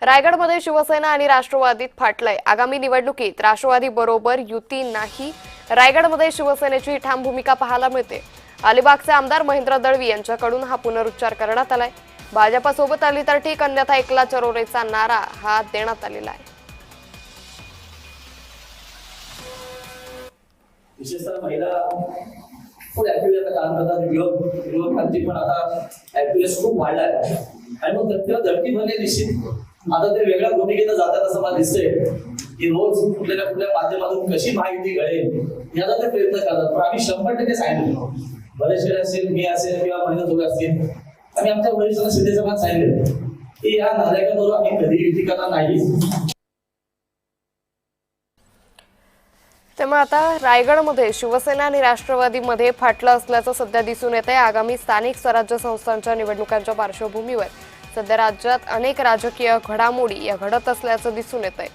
रायगडमध्ये शिवसेना आणि राष्ट्रवादीत फाटलंय। आगामी निवडणुकीत राष्ट्रवादी बरोबर युती नाही। रायगडमध्ये शिवसेनेची ठाम भूमिका पाहायला मिळते। अलिबागचे आमदार महेंद्र दळवी यांच्याकडून हा पुनरुच्चार करण्यात आलाय। भाजपसोबत आली तर ठीक, अन्यथा एकला चरोरेचा नारा हा देण्यात आलेला आहे। विशेषतः महिला खूप ऍक्टिव्ह आता काम करतात। युवकांची पण आता ऍक्टिव्ह खूप वाढला आहे आणि मग त्या धर्तीमध्ये निश्चित आता ते वेगळ्या भूमिकेनं जातात असं मला दिसतंय की रोज कुठल्या ना कुठल्या माध्यमातून कशी माहिती घडेल याचा ते प्रयत्न करतात। पण आम्ही 100% सांगितलं, बरेचसे असेल, मी असेल किंवा महिला दोघं असतील, आम्ही आमच्या वरिष्ठांना सिद्धेसभात सांगितलं की या नागरिकांबरोबर आम्ही कधी युती करणार नाही। त्यामुळे आता रायगडमध्ये शिवसेना आणि राष्ट्रवादीमध्ये फाटलं असल्याचं सध्या दिसून येत आहे। आगामी स्थानिक स्वराज्य संस्थांच्या निवडणुकांच्या पार्श्वभूमीवर सध्या राज्यात अनेक राजकीय घडामोडी या घडत असल्याचं दिसून येत आहे।